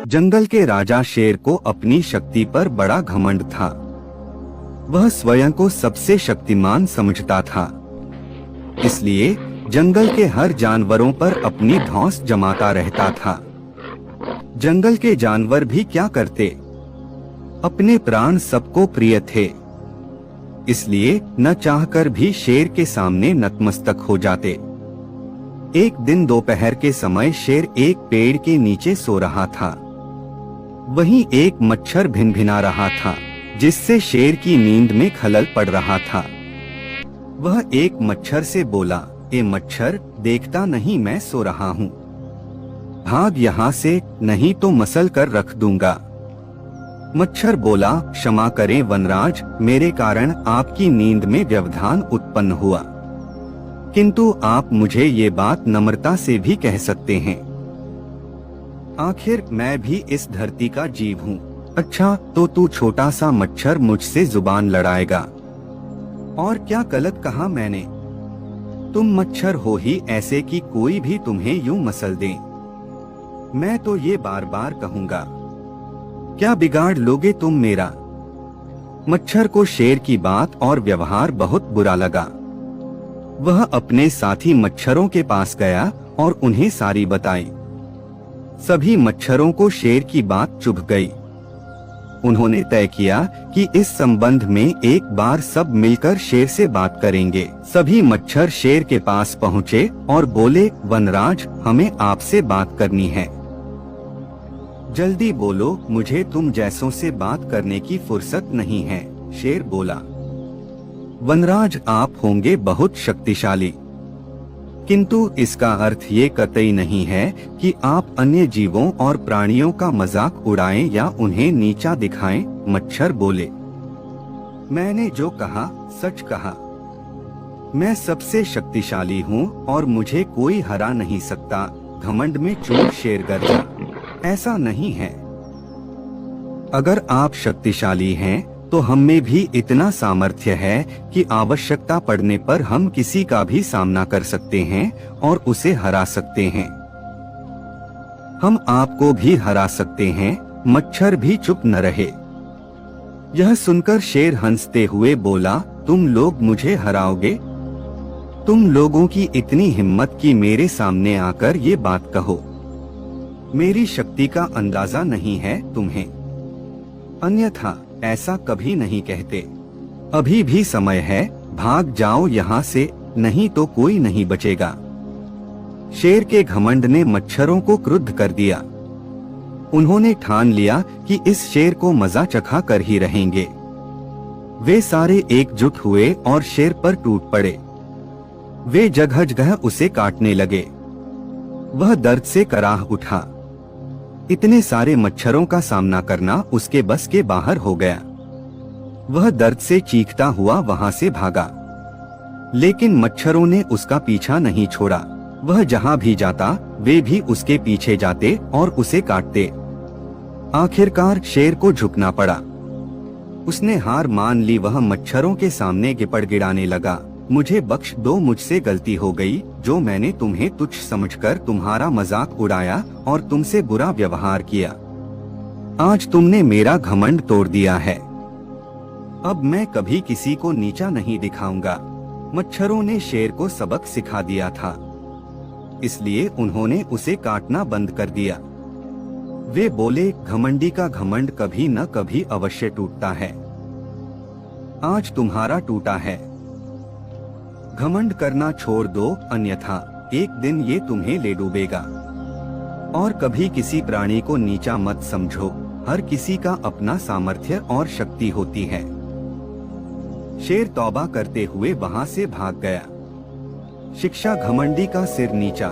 जंगल के राजा शेर को अपनी शक्ति पर बड़ा घमंड था। वह स्वयं को सबसे शक्तिमान समझता था, इसलिए जंगल के हर जानवरों पर अपनी धौंस जमाता रहता था। जंगल के जानवर भी क्या करते, अपने प्राण सबको प्रिय थे, इसलिए न चाहकर भी शेर के सामने नतमस्तक हो जाते। एक दिन दोपहर के समय शेर एक पेड़ के नीचे सो रहा था। वहीं एक मच्छर भिनभिना रहा था, जिससे शेर की नींद में खलल पड़ रहा था। वह एक मच्छर से बोला, ए मच्छर, देखता नहीं मैं सो रहा हूँ, भाग यहाँ से, नहीं तो मसल कर रख दूंगा। मच्छर बोला, क्षमा करें वनराज, मेरे कारण आपकी नींद में व्यवधान उत्पन्न हुआ, किंतु आप मुझे ये बात नम्रता से भी कह सकते हैं। आखिर मैं भी इस धरती का जीव हूँ। अच्छा, तो तू छोटा सा मच्छर मुझसे जुबान लड़ाएगा? और क्या गलत कहा मैंने? तुम मच्छर हो ही ऐसे कि कोई भी तुम्हें यूं मसल दे। मैं तो ये बार बार कहूंगा, क्या बिगाड़ लोगे तुम मेरा? मच्छर को शेर की बात और व्यवहार बहुत बुरा लगा। वह अपने साथी मच्छरों के पास गया और उन्हें सारी बताई। सभी मच्छरों को शेर की बात चुभ गई। उन्होंने तय किया कि इस संबंध में एक बार सब मिलकर शेर से बात करेंगे। सभी मच्छर शेर के पास पहुँचे और बोले, वनराज, हमें आपसे बात करनी है, जल्दी बोलो, मुझे तुम जैसों से बात करने की फुर्सत नहीं है। शेर बोला, वनराज, आप होंगे बहुत शक्तिशाली, किंतु इसका अर्थ ये कतई नहीं है कि आप अन्य जीवों और प्राणियों का मजाक उड़ाएं या उन्हें नीचा दिखाएं। मच्छर बोले, मैंने जो कहा सच कहा। मैं सबसे शक्तिशाली हूँ और मुझे कोई हरा नहीं सकता। घमंड में चूर शेर गरजा, ऐसा नहीं है। अगर आप शक्तिशाली हैं तो हम में भी इतना सामर्थ्य है कि आवश्यकता पड़ने पर हम किसी का भी सामना कर सकते हैं और उसे हरा सकते हैं। हम आपको भी हरा सकते हैं। मच्छर भी चुप न रहे। यह सुनकर शेर हंसते हुए बोला, तुम लोग मुझे हराओगे? तुम लोगों की इतनी हिम्मत कि मेरे सामने आकर ये बात कहो। मेरी शक्ति का अंदाजा नहीं है तुम्हें, अन्यथा ऐसा कभी नहीं कहते। अभी भी समय है, भाग जाओ यहाँ से, नहीं तो कोई नहीं बचेगा। शेर के घमंड ने मच्छरों को क्रुद्ध कर दिया। उन्होंने ठान लिया कि इस शेर को मजा चखा कर ही रहेंगे। वे सारे एकजुट हुए और शेर पर टूट पड़े। वे जगह जगह उसे काटने लगे। वह दर्द से कराह उठा। इतने सारे मच्छरों का सामना करना उसके बस के बाहर हो गया। वह दर्द से चीखता हुआ वहां से भागा, लेकिन मच्छरों ने उसका पीछा नहीं छोड़ा। वह जहां भी जाता वे भी उसके पीछे जाते और उसे काटते। आखिरकार शेर को झुकना पड़ा। उसने हार मान ली। वह मच्छरों के सामने गिपड़ गिड़ाने लगा, मुझे बख्श दो, मुझसे गलती हो गई, जो मैंने तुम्हें तुच्छ समझकर तुम्हारा मजाक उड़ाया और तुमसे बुरा व्यवहार किया। आज तुमने मेरा घमंड तोड़ दिया है। अब मैं कभी किसी को नीचा नहीं दिखाऊंगा। मच्छरों ने शेर को सबक सिखा दिया था, इसलिए उन्होंने उसे काटना बंद कर दिया। वे बोले, घमंडी का घमंड कभी न कभी अवश्य टूटता है। आज तुम्हारा टूटा है। घमंड करना छोड़ दो, अन्यथा एक दिन ये तुम्हें ले डूबेगा। और कभी किसी प्राणी को नीचा मत समझो। हर किसी का अपना सामर्थ्य और शक्ति होती है। शेर तौबा करते हुए वहां से भाग गया। शिक्षा घमंडी का सिर नीचा।